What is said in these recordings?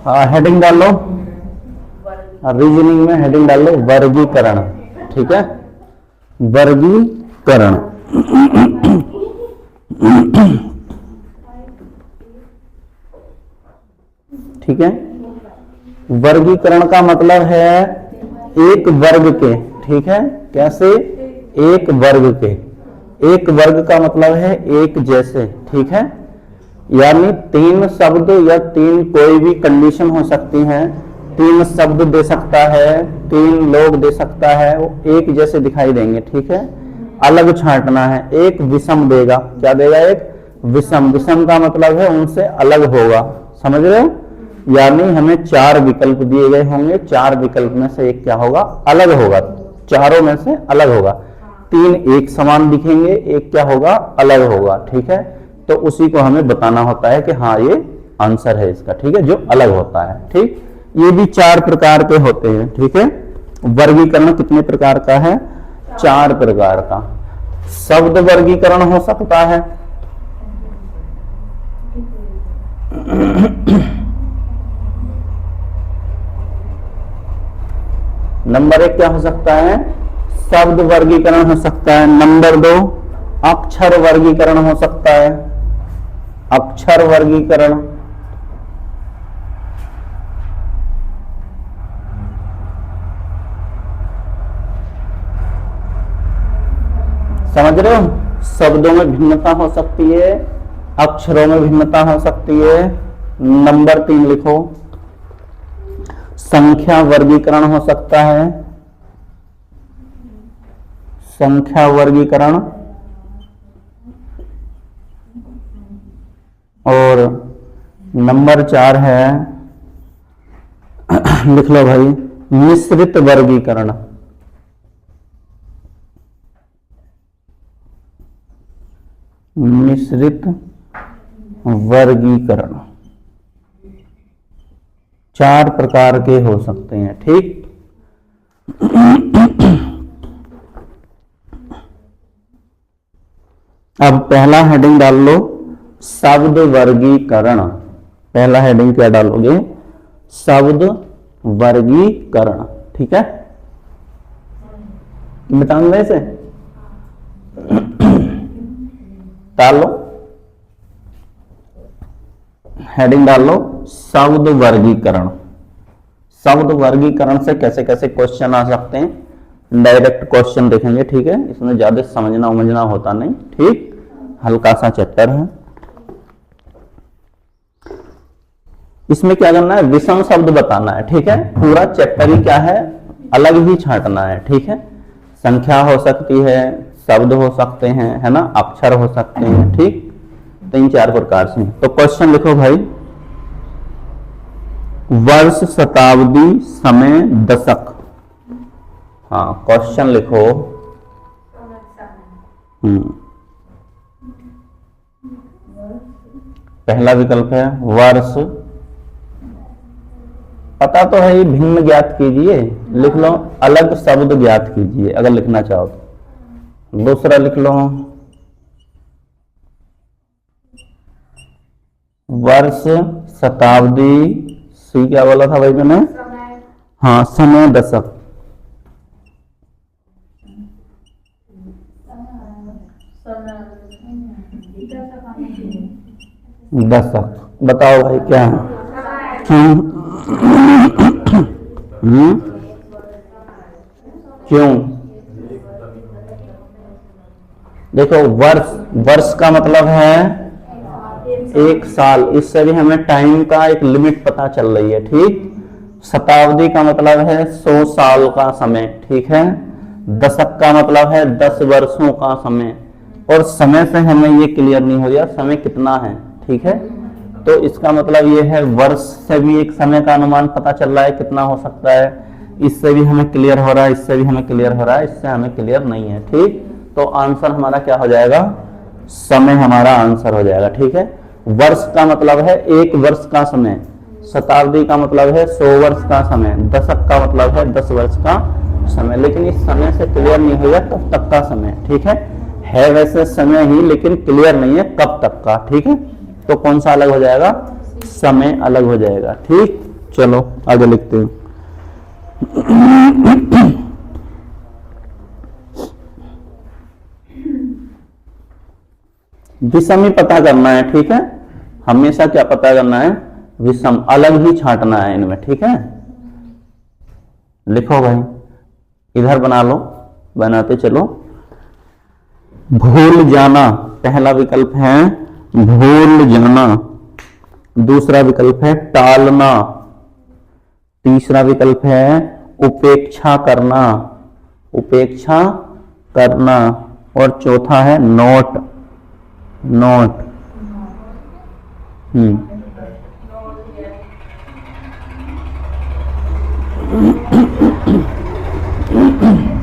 Heading डाल लो, reasoning में heading डाल लो वर्गीकरण। ठीक है, वर्गीकरण। ठीक है, वर्गीकरण का मतलब है एक वर्ग के। ठीक है, कैसे? एक वर्ग के। एक वर्ग का मतलब है एक जैसे। ठीक है, यानी तीन शब्द या तीन कोई भी कंडीशन हो सकती है, तीन शब्द दे सकता है, तीन लोग दे सकता है, वो एक जैसे दिखाई देंगे। ठीक है, अलग छांटना है। एक विषम देगा, क्या देगा? एक विषम। विषम का मतलब है उनसे अलग होगा, समझ रहे हो? यानी हमें चार विकल्प दिए गए होंगे, चार विकल्प में से एक क्या होगा? अलग होगा, चारों में से अलग होगा। तीन एक समान दिखेंगे, एक क्या होगा? अलग होगा। ठीक है, तो उसी को हमें बताना होता है कि हाँ ये आंसर है इसका। ठीक है, जो अलग होता है। ठीक, ये भी चार प्रकार के होते हैं। ठीक है, वर्गीकरण कितने प्रकार का है? चार प्रकार का। शब्द वर्गीकरण हो सकता है, नंबर एक क्या हो सकता है? शब्द वर्गीकरण हो सकता है। नंबर दो अक्षर वर्गीकरण हो सकता है, अक्षर वर्गीकरण। समझ रहे हो? शब्दों में भिन्नता हो सकती है, अक्षरों में भिन्नता हो सकती है। नंबर तीन लिखो, संख्या वर्गीकरण हो सकता है, संख्या वर्गीकरण। और नंबर चार है, लिख लो भाई, मिश्रित वर्गीकरण। मिश्रित वर्गीकरण चार प्रकार के हो सकते हैं। ठीक, अब पहला हेडिंग डाल लो शब्द वर्गीकरण। पहला हेडिंग क्या डालोगे? शब्द वर्गीकरण। ठीक है, बताऊंगा इसे, डाल लो, हेडिंग डाल लो शब्द वर्गीकरण। शब्द वर्गीकरण से कैसे कैसे क्वेश्चन आ सकते हैं, डायरेक्ट क्वेश्चन देखेंगे। ठीक है, इसमें ज्यादा समझना उमझना होता नहीं। ठीक, हल्का सा चैप्टर है। इसमें क्या करना है? विषम शब्द बताना है। ठीक है, पूरा चैप्टर ही क्या है? अलग ही छांटना है। ठीक है, संख्या हो सकती है, शब्द हो सकते हैं, है ना, अक्षर हो सकते हैं। ठीक, तीन चार प्रकार से। तो क्वेश्चन लिखो भाई, वर्ष, शताब्दी, समय, दशक। हाँ, क्वेश्चन लिखो। पहला विकल्प है वर्ष, पता तो है, भिन्न ज्ञात कीजिए, लिख लो, अलग शब्द ज्ञात कीजिए अगर लिखना चाहो तो। दूसरा लिख लो वर्ष, शताब्दी, सी क्या बोला था भाई मैंने? हाँ, समय, दशक। दशक बताओ भाई क्या है? क्यों? देखो, वर्ष, वर्ष का मतलब है एक साल, इससे भी हमें टाइम का एक लिमिट पता चल रही है। ठीक, शताब्दी का मतलब है 100 साल का समय। ठीक है, दशक का मतलब है 10 वर्षों का समय। और समय से हमें ये क्लियर नहीं हो गया समय कितना है। ठीक है, तो इसका मतलब ये है वर्ष से भी एक समय का अनुमान पता चल रहा है कितना हो सकता है। इससे भी हमें क्लियर हो रहा है, इससे भी हमें क्लियर हो रहा है, इससे हमें क्लियर नहीं है। ठीक, तो आंसर हमारा क्या हो जाएगा? समय हमारा आंसर हो जाएगा। ठीक है, वर्ष का मतलब है एक वर्ष का समय, शताब्दी का मतलब है 100 वर्ष का समय, दशक का मतलब है 10 वर्ष का समय। लेकिन इस समय से क्लियर नहीं होगा कब तक का समय। ठीक है वैसे समय ही, लेकिन क्लियर नहीं है कब तक का। ठीक है, तो कौन सा अलग हो जाएगा? समय अलग हो जाएगा। ठीक, चलो आगे लिखते हैं। विषम ही पता करना है, ठीक है। हमेशा क्या पता करना है, विषम, अलग ही छांटना है इनमें, ठीक है। लिखो भाई, इधर बना लो, बनाते चलो। भूल जाना पहला विकल्प है, भूल जाना। दूसरा विकल्प है टालना। तीसरा विकल्प है उपेक्षा करना, उपेक्षा करना। और चौथा है नोट, नोट।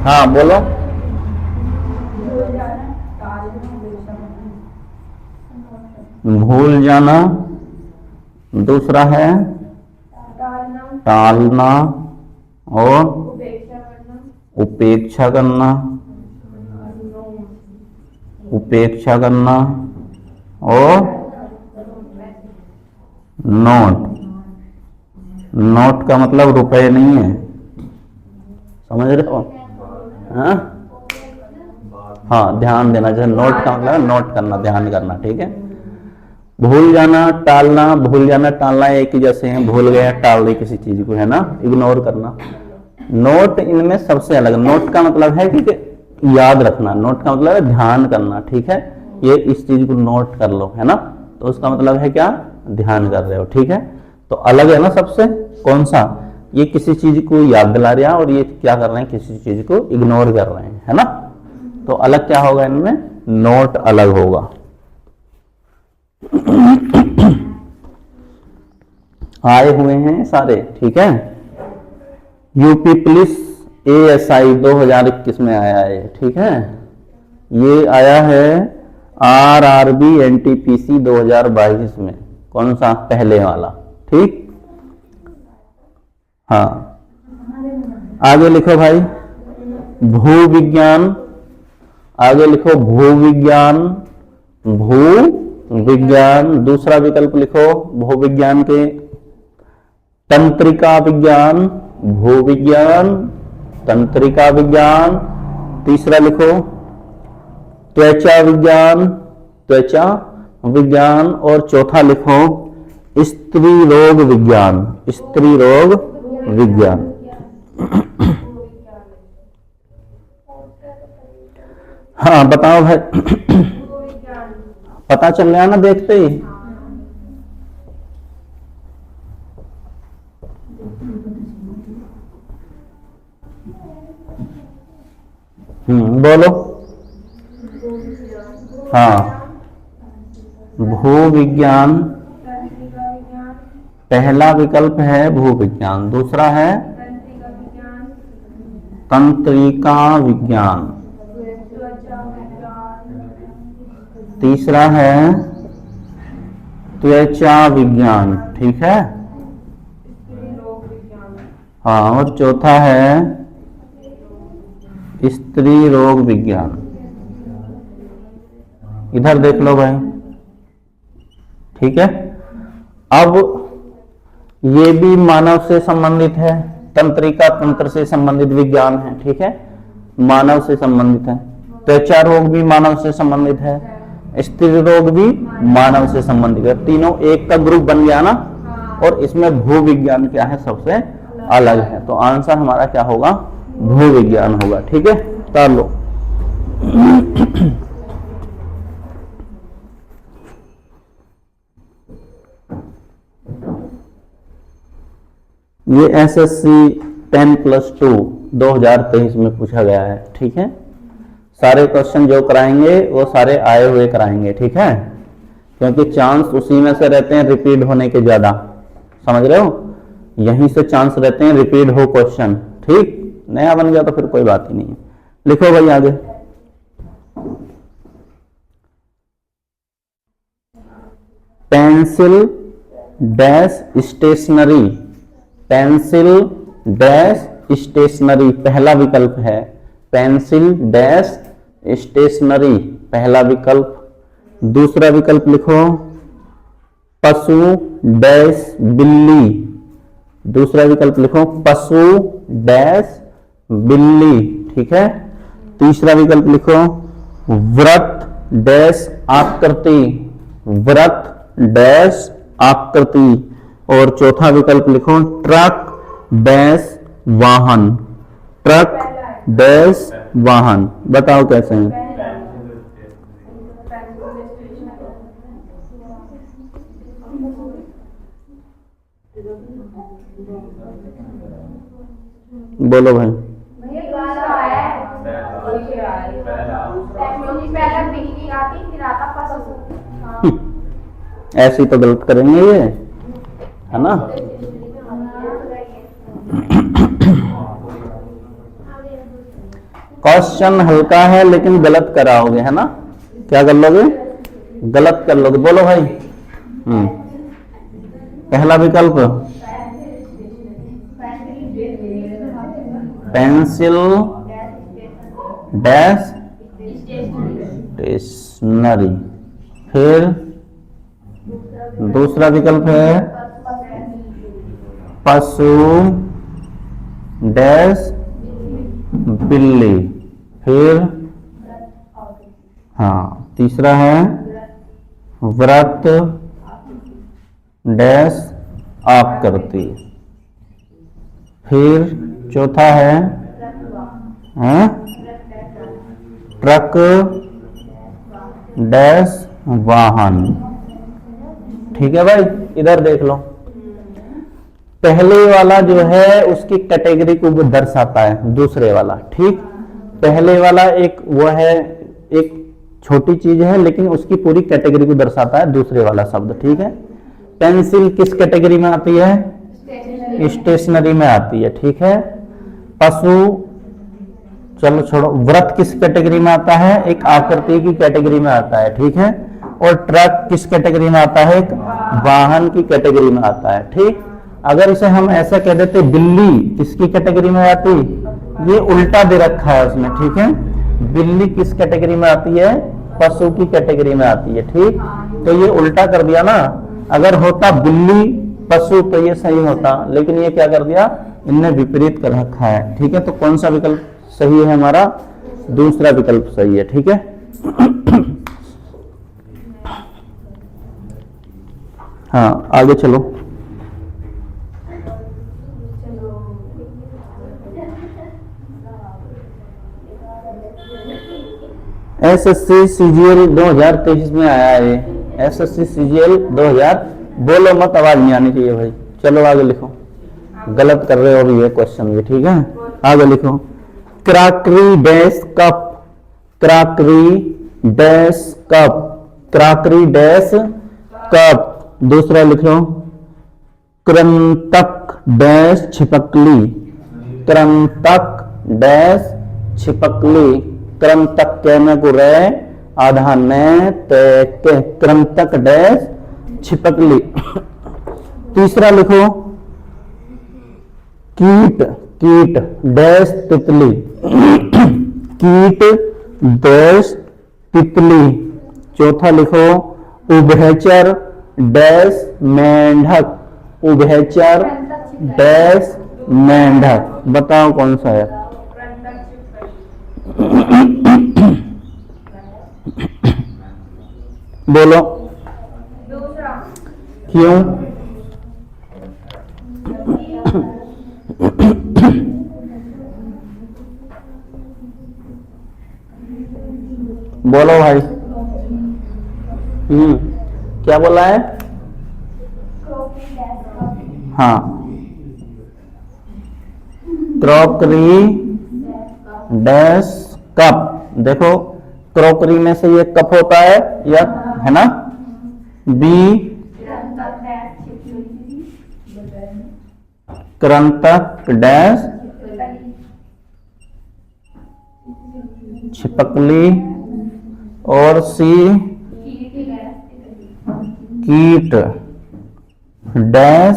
हाँ बोलो। भूल जाना, दूसरा है टालना और उपेक्षा करना, उपेक्षा करना और नोट। नोट का मतलब रुपए नहीं है, समझ रहे हो? हाँ हाँ, ध्यान देना चाहिए। नोट का मतलब नोट करना, ध्यान करना, ठीक है। भूल जाना, टालना, भूल जाना टालना एक ही जैसे हैं, भूल गया टाल दी किसी चीज को, है ना, इग्नोर करना। नोट इनमें सबसे अलग। नोट का मतलब है कि याद रखना, नोट का मतलब है ध्यान करना, ठीक है। ये इस चीज को नोट कर लो, है ना, तो उसका मतलब है क्या, ध्यान कर रहे हो, ठीक है। तो अलग है ना सबसे, कौन सा, ये किसी चीज को याद दिला रहा है और ये क्या कर रहे हैं, किसी चीज को इग्नोर कर रहे हैं, है ना। तो अलग क्या होगा इनमें, नोट अलग होगा। आए हुए हैं सारे, ठीक है। यूपी पुलिस ASI 2021 में आया है, ठीक है। ये आया है RRB NTPC 2022 में, कौन सा, पहले वाला, ठीक। हाँ आगे लिखो भाई, भूविज्ञान। आगे लिखो भूविज्ञान, भूविज्ञान। दूसरा विकल्प लिखो भूविज्ञान के तंत्रिका विज्ञान, भूविज्ञान, तंत्रिका विज्ञान। तीसरा लिखो त्वचा विज्ञान, त्वचा विज्ञान। और चौथा लिखो स्त्री रोग विज्ञान, स्त्री रोग विज्ञान। हाँ बताओ भाई, पता चल गया ना देखते ही। बोलो। हाँ, भूविज्ञान पहला विकल्प है, भूविज्ञान। दूसरा है तंत्रिका विज्ञान। तीसरा है त्वचा विज्ञान, ठीक है। हाँ, और चौथा है स्त्री रोग विज्ञान। इधर देख लो भाई, ठीक है। अब ये भी मानव से संबंधित है, तंत्रिका तंत्र से संबंधित विज्ञान है, ठीक है, मानव से संबंधित है। त्वचा रोग भी मानव से संबंधित है, स्त्री रोग भी मानव से संबंधित है। तीनों एक का ग्रुप बन गया ना, और इसमें भूविज्ञान क्या है, सबसे अलग है। तो आंसर हमारा क्या होगा, भूविज्ञान होगा, ठीक है। कर लो। ये SSC 10+2 2023 में पूछा गया है, ठीक है। सारे क्वेश्चन जो कराएंगे वो सारे आए हुए कराएंगे, ठीक है, क्योंकि चांस उसी में से रहते हैं रिपीट होने के ज्यादा, समझ रहे हो, यहीं से चांस रहते हैं रिपीट हो क्वेश्चन, ठीक। नया बन गया तो फिर कोई बात ही नहीं है। लिखो भाई आगे, pencil dash stationery, pencil dash stationery पहला विकल्प है, पेंसिल डैश स्टेशनरी पहला विकल्प। दूसरा विकल्प लिखो पशु डैश बिल्ली, दूसरा विकल्प लिखो पशु डैश बिल्ली, ठीक है। तीसरा विकल्प लिखो व्रत डैश आकृति, व्रत डैश आकृति। और चौथा विकल्प लिखो ट्रक डैश वाहन, ट्रक डैश वाहन। बताओ कैसे है? बोलो भाई। ऐसी तो गलत करेंगे ये, है ना। क्वेश्चन हल्का है लेकिन गलत कराओगे, है ना। क्या कर लोगे? गलत कर लोगे। बोलो भाई। पहला विकल्प पेंसिल डैश स्टेशनरी। फिर दूसरा विकल्प है पशु डैश बिल्ली। फिर हाँ, तीसरा है व्रत डैश आकृति। फिर चौथा है ट्रक डैश वाहन। ठीक है भाई, इधर देख लो। पहले वाला जो है उसकी कैटेगरी को दर्शाता है, दूसरे वाला, ठीक। पहले वाला एक वो है, एक छोटी चीज है लेकिन उसकी पूरी कैटेगरी को दर्शाता है दूसरे वाला शब्द, ठीक है। पेंसिल किस कैटेगरी में आती है? स्टेशनरी में आती है, ठीक है। पशु, चलो छोड़ो। व्रत किस कैटेगरी में आता है? एक आकृति की कैटेगरी में आता है, ठीक है। और ट्रक किस कैटेगरी में आता है? एक वाहन की कैटेगरी में आता है, ठीक। अगर इसे हम ऐसा कह देते बिल्ली किसकी कैटेगरी में आती? ये उल्टा दे रखा है उसमें, ठीक है। बिल्ली किस कैटेगरी में आती है? पशु की कैटेगरी में आती है, ठीक। तो ये उल्टा कर दिया ना। अगर होता बिल्ली पशु तो ये सही होता, लेकिन ये क्या कर दिया? इनने विपरीत कर रखा है, ठीक है। तो कौन सा विकल्प सही है हमारा? दूसरा विकल्प सही है, ठीक है। हाँ, आगे चलो। एसएससी सीजीएल 2023 में आया है। एसएससी सीजीएल 2000, बोलो मत, आवाज नहीं आनी चाहिए भाई। चलो आगे लिखो। गलत कर रहे हो अभी ये क्वेश्चन भी, ठीक है। आगे लिखो crockery dash cup, crockery dash cup, crockery dash cup. दूसरा लिखो कृंतक डैश छिपकली, कृंतक डैश छिपकली। कृंतक कहने को रहे आधा ने ते, कृंतक डैश छिपकली। तीसरा लिखो कीट, कीट डैश तितली, कीट डैश तितली। चौथा लिखो उभयचर डैश मेंढक, उभयचर डैश मेंढक। बताओ कौन सा है? बोलो। क्यों? बोलो भाई। क्या बोला है? हाँ, क्रॉकरी डैश कप। देखो क्रॉकरी में से ये कप होता है, या है ना। बी कृंतक डैश छिपकली। और सी कीट डैश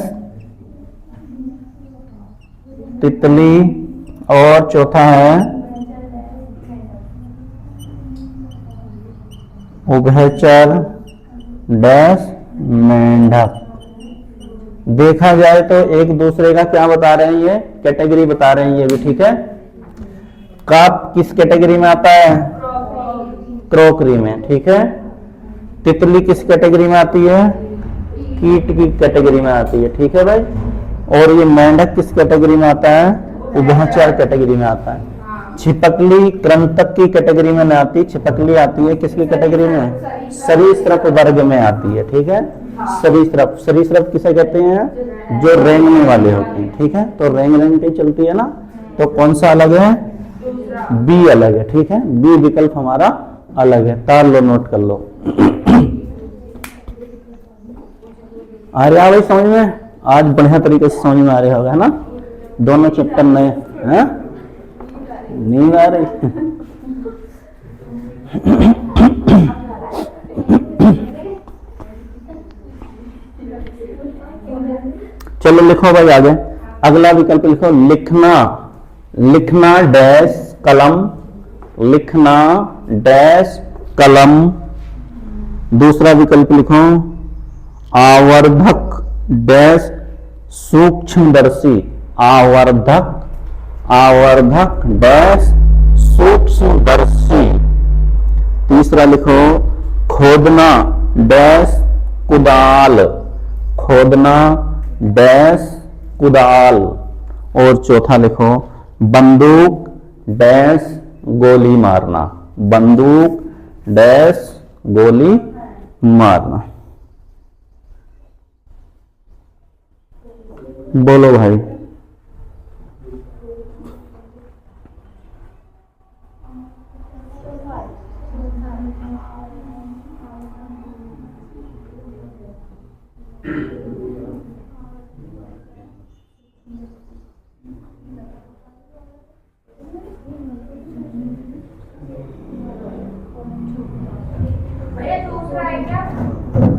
तितली। और चौथा है उभयचर डैश मेंढक। देखा जाए तो एक दूसरे का क्या बता रहे हैं, ये कैटेगरी बता रहे हैं ये भी, ठीक है। कप किस कैटेगरी में आता है, क्रॉकरी में, ठीक है। तितली किस कैटेगरी में आती है, कीट की कैटेगरी में आती है, ठीक है भाई। और ये मेंढक किस कैटेगरी में आता है, उभयचर कैटेगरी में आता है। छिपकली कृंतक की कैटेगरी में नहीं आती, छिपकली आती है किसकी कैटेगरी में, सरीसृप वर्ग में आती है, ठीक है। सरीसृप, सरीसृप किसे कहते हैं, जो रेंगने वाले होते हैं, ठीक है। तो रेंग रेंग के चलती है ना, तो कौन सा अलग है, बी अलग है, ठीक है। बी विकल्प हमारा अलग है, तार लो, नोट कर लो। आ रहा भाई समझ में, आज बढ़िया तरीके से समझ में आ रहा होगा, है ना। दोनों चैप्टर नए हैं, नींद आ रही। चलो लिखो भाई आगे, अगला विकल्प लिखो, लिखना, लिखना डैश कलम, लिखना डैश कलम। दूसरा विकल्प लिखो, आवर्धक डैश सूक्ष्मदर्शी, आवर्धक, आवर्धक डैश सूक्ष्मदर्शी। तीसरा लिखो, खोदना डैश कुदाल, खोदना डैश कुदाल। और चौथा लिखो, बंदूक डैश गोली मारना, बंदूक डैश गोली मारना। बोलो भाई।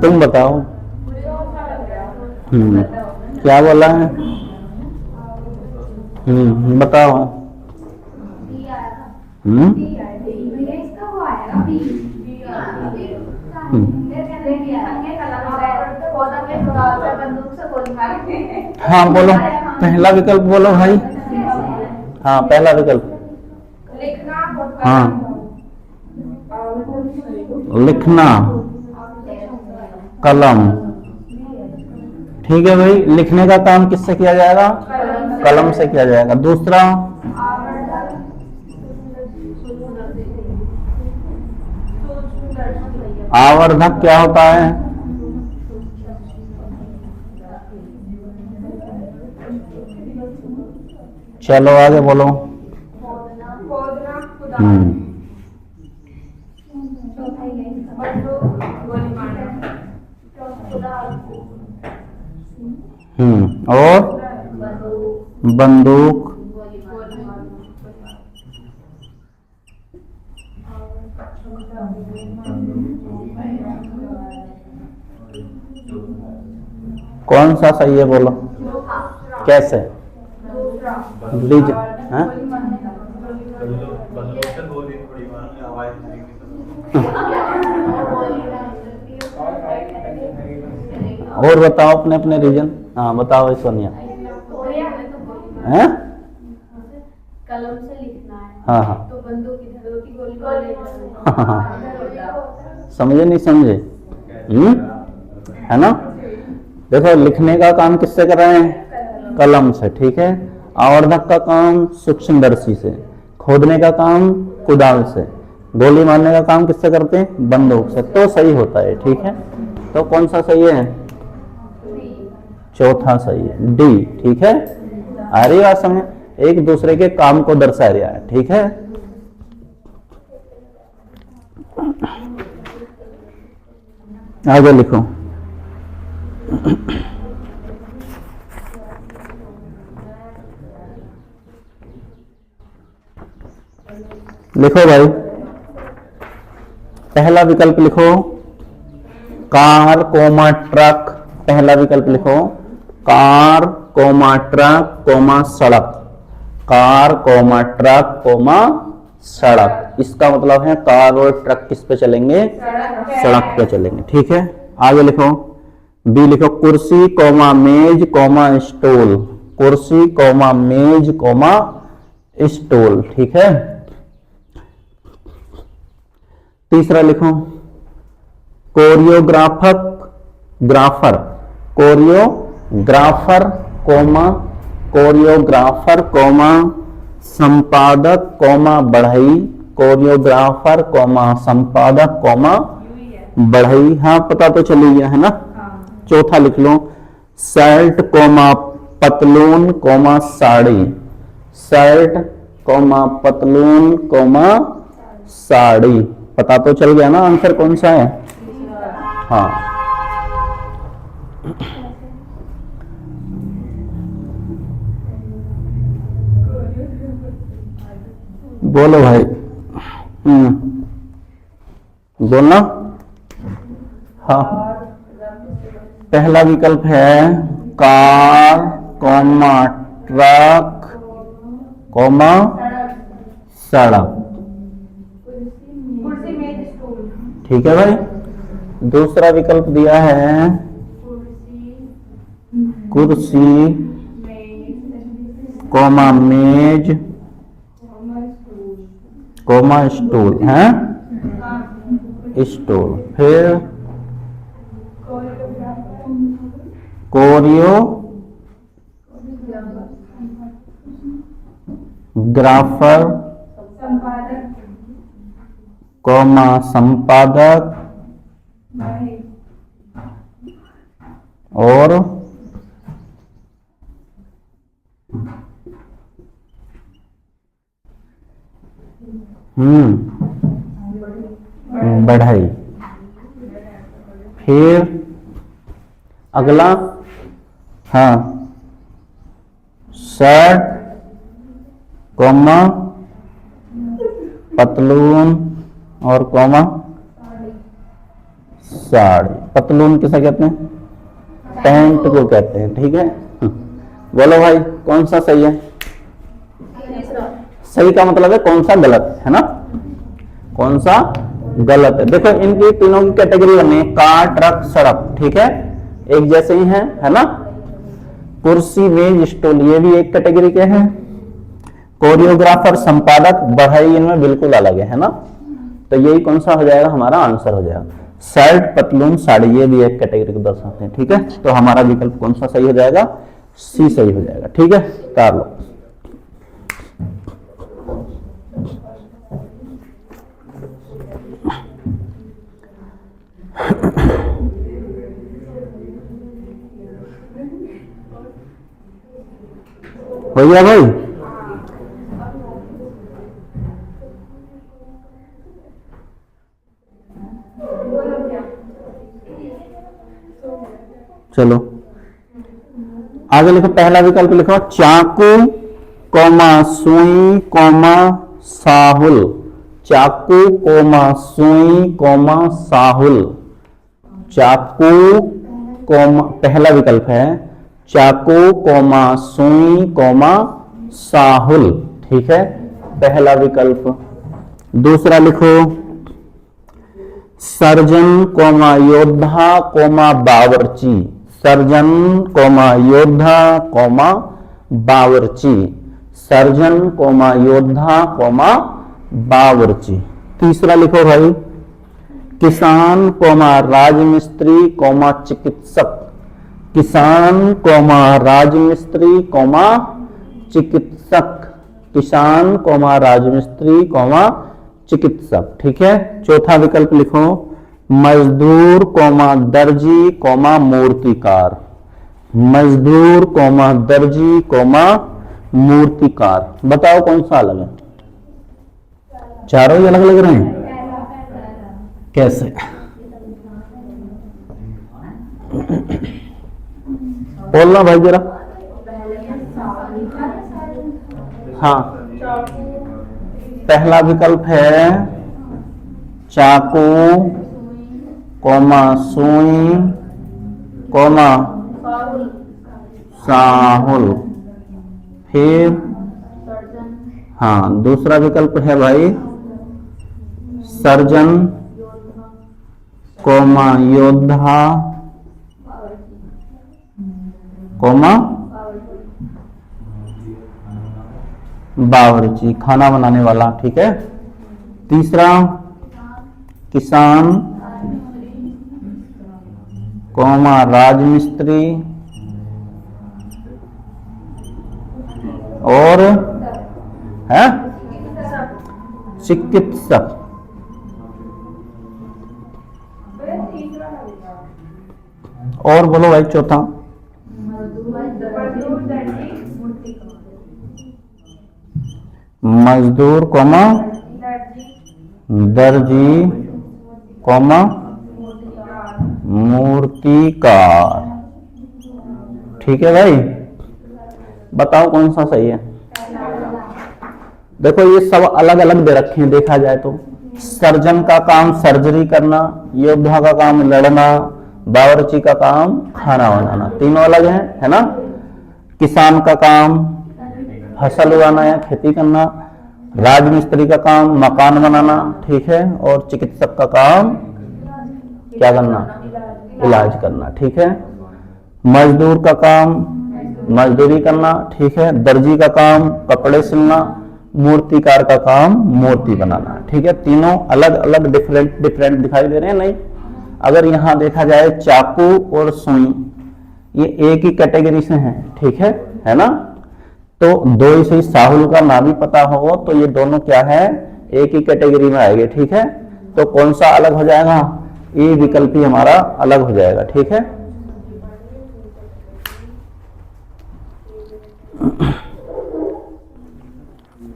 तुम बताओ। क्या बोला है, बताओ। हाँ बोलो, पहला विकल्प बोलो भाई। हाँ पहला विकल्प, हाँ लिखना कलम, ठीक है भाई। लिखने का काम किससे किया जाएगा, कलम से किया जाएगा। दूसरा, आवर्धक क्या होता है, चलो आगे बोलो। और बंदूक, कौन सा सही है बोलो, कैसे, और बताओ अपने अपने रीजन। हाँ बताओ सोनिया। हैं? कलम से लिखना है, हाँ हाँ, तो बंदूक इधर की गोली हाँ, समझे नहीं समझे, है ना। देखो लिखने का काम किससे कर रहे हैं, कलम से, ठीक है। आवर्धक का काम सूक्ष्मदर्शी से, खोदने का काम कुदाल से, गोली मारने का काम किससे करते हैं, बंदूक से। तो सही होता है, ठीक है। तो कौन सा सही है, चौथा सही है, डी, ठीक है। आ रही बात समझ, एक दूसरे के काम को दर्शा रहा है, ठीक है। आगे लिखो, लिखो भाई। पहला विकल्प लिखो, कार कोमा ट्रक। पहला विकल्प लिखो, कार कोमा ट्रक कोमा सड़क, कार कोमा ट्रक कोमा सड़क। इसका मतलब है कार और ट्रक किस पे चलेंगे, सड़क पे चलेंगे, ठीक है। आगे लिखो, बी लिखो कुर्सी कॉमा मेज कॉमा स्टूल, कुर्सी कॉमा मेज कॉमा स्टूल, ठीक है। तीसरा लिखो choreograph grapher, choreographer comma choreographer comma संपादक कॉमा बढ़ई, कोरियोग्राफर कॉमा संपादक कॉमा बढ़ई, हाँ पता तो चली गया है ना। चौथा लिख लो शर्ट कॉमा पतलून कॉमा साड़ी, शर्ट कॉमा पतलून कॉमा साड़ी, पता तो चल गया ना आंसर कौन सा है। हाँ बोलो भाई। बोलना। हाँ पहला विकल्प है कार कॉमा ट्रक कॉमा सड़क, ठीक है भाई। दूसरा विकल्प दिया है कुर्सी कॉमा मेज कॉमा स्टूल है, स्टूल। फिर कोरियोग्राफर कॉमा संपादक और बढ़ई। फिर अगला हाँ शर्ट कॉमा पतलून और कॉमा साड़ी, पतलून किसे कहते हैं, पैंट को कहते हैं, ठीक है। बोलो भाई कौन सा सही है। सही का मतलब है कौन सा गलत है ना, कौन सा गलत है। देखो इनकी तीनों की कैटेगरी बनी है कार ट्रक सड़क, ठीक है, एक जैसे ही है ना। कुर्सी मेज स्टूल ये भी एक कैटेगरी के हैं। कोरियोग्राफर संपादक बढ़ई इनमें बिल्कुल अलग है ना। तो यही कौन सा हो जाएगा, हमारा आंसर हो जाएगा शर्ट पतलून साड़ी, ये भी एक कैटेगरी को दर्शाते हैं, ठीक है। तो हमारा विकल्प कौन सा सही हो जाएगा, सी सही हो जाएगा, ठीक है। कर लो। हो गया भाई। चलो आगे लिखो, पहला विकल्प लिखो चाकू कॉमा सुई कॉमा साहुल, चाकू कॉमा सुई कॉमा साहुल, चाकू कॉमा पहला विकल्प है चाकू कॉमा सुई कॉमा साहुल, ठीक है, पहला विकल्प। दूसरा लिखो सर्जन कॉमा योद्धा कॉमा बावर्ची, सर्जन कॉमा योद्धा कॉमा बावर्ची, सर्जन कॉमा योद्धा कॉमा बावर्ची। तीसरा लिखो भाई किसान कॉमा राजमिस्त्री कॉमा चिकित्सक, किसान कॉमा राजमिस्त्री कॉमा चिकित्सक, किसान कॉमा राजमिस्त्री कॉमा चिकित्सक, ठीक है। चौथा विकल्प लिखो मजदूर कॉमा दर्जी कॉमा मूर्तिकार, मजदूर कॉमा दर्जी कॉमा मूर्तिकार। बताओ कौन सा अलग है, चारों ही अलग लग रहे हैं, कैसे। बोलना भाई जरा। हाँ पहला विकल्प है चाकू कॉमा सुई कॉमा साहुल। फिर हाँ दूसरा विकल्प है भाई सर्जन कॉमा योद्धा कोमा बावर्ची, खाना बनाने वाला। ठीक है। तीसरा किसान, कोमा राजमिस्त्री, और है चिकित्सक। और बोलो भाई चौथा। मजदूर कोमा दर्जी कोमा मूर्तिकार। ठीक है भाई, बताओ कौन सा सही है। देखो ये सब अलग अलग दे रखे हैं, देखा जाए तो सर्जन का काम सर्जरी करना, योद्धा का काम लड़ना, बावर्ची का काम खाना बनाना, तीनों अलग है ना। किसान का काम फसल उगाना या खेती करना, राजमिस्त्री का काम मकान बनाना, ठीक है, और चिकित्सक का काम क्या करना, इलाज करना। ठीक है। मजदूर का काम मजदूरी करना, ठीक है। दर्जी का काम कपड़े सिलना, मूर्तिकार का काम मूर्ति बनाना। ठीक है। तीनों अलग अलग डिफरेंट डिफरेंट दिखाई दे रहे हैं। नहीं, अगर यहां देखा जाए चाकू और सुई ये एक ही कैटेगरी से हैं, ठीक है ना। तो दो ही सही साहुल का ना भी पता हो तो ये दोनों क्या है, एक ही कैटेगरी में आएंगे। ठीक है। तो कौन सा अलग हो जाएगा, ये विकल्प ही हमारा अलग हो जाएगा। ठीक है।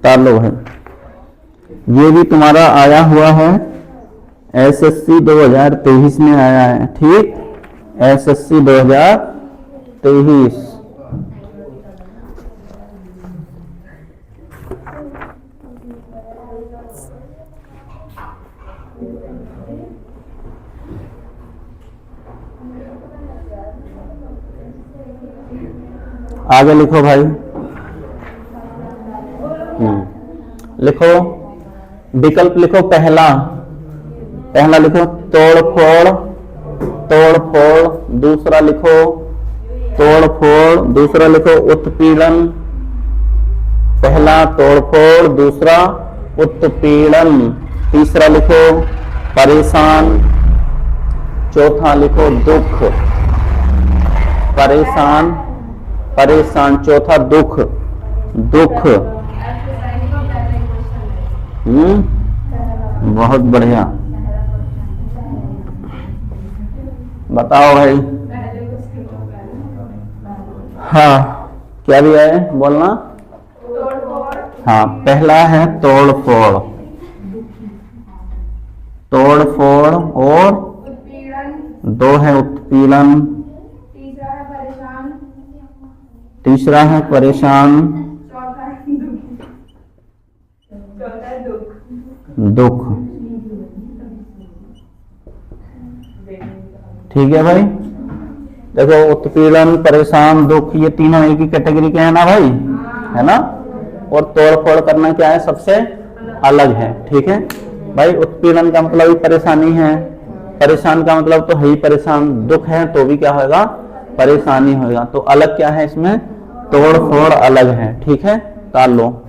तालो है, ये भी तुम्हारा आया हुआ है, एसएससी 2023 में आया है। ठीक, एसएससी 2023। आगे लिखो भाई। लिखो विकल्प, लिखो पहला लिखो तोड़ फोड़, तोड़ फोड़। दूसरा लिखो तोड़ फोड़, दूसरा लिखो उत्पीड़न। पहला तोड़ फोड़, दूसरा उत्पीड़न। तीसरा लिखो परेशान, चौथा लिखो दुख। परेशान परेशान, चौथा दुख दुख। बहुत बढ़िया, बताओ भाई। हाँ, क्या भी है बोलना। हाँ, पहला है तोड़ फोड़, तोड़ फोड़, और दो है उत्पीड़न, तीसरा है परेशान, दुख। ठीक है भाई। देखो उत्पीड़न, परेशान, दुख, ये तीनों एक ही कैटेगरी के हैं ना भाई, है ना। और तोड़ फोड़ करना क्या है, सबसे अलग है। ठीक है भाई। उत्पीड़न का मतलब परेशानी है, परेशान का मतलब तो है ही परेशान, दुख है तो भी क्या होगा, परेशानी होगा। तो अलग क्या है इसमें, तोड़ फोड़ अलग है। ठीक है, ताल लो।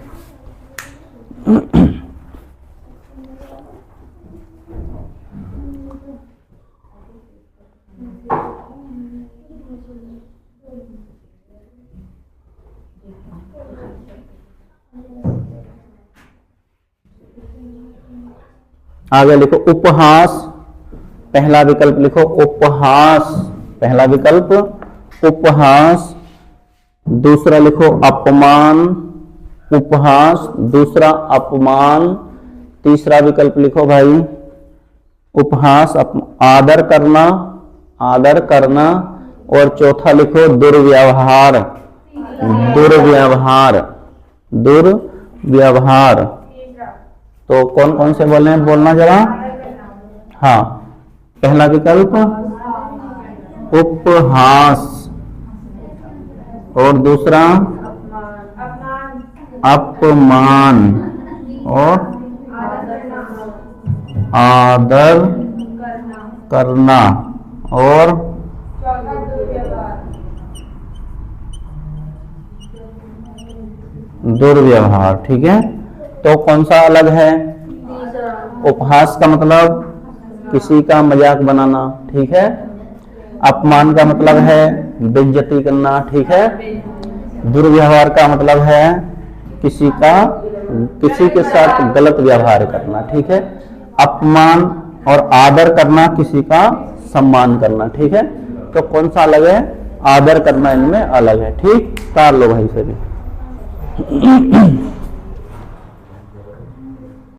आगे लिखो उपहास। पहला विकल्प लिखो उपहास, पहला विकल्प उपहास। दूसरा लिखो अपमान, उपहास, दूसरा अपमान। तीसरा विकल्प लिखो भाई उपहास, आदर करना, आदर करना। और चौथा लिखो दुर्व्यवहार, दुर्व्यवहार, दुर्व्यवहार। तो कौन कौन से बोल रहे हैं, बोलना जरा। हाँ, पहला विकल्प उपहास, और दूसरा अपमान, और आदर करना, और दुर्व्यवहार। ठीक है, तो कौन सा अलग है? उपहास का मतलब किसी का मजाक बनाना। ठीक है, अपमान का मतलब है बेइज्जती करना। ठीक है, दुर्व्यवहार का मतलब है किसी के साथ गलत व्यवहार करना। ठीक है, अपमान और आदर करना, किसी का सम्मान करना। ठीक है, तो कौन सा अलग है? आदर करना इनमें अलग है। ठीक, तार लो भाई से भी।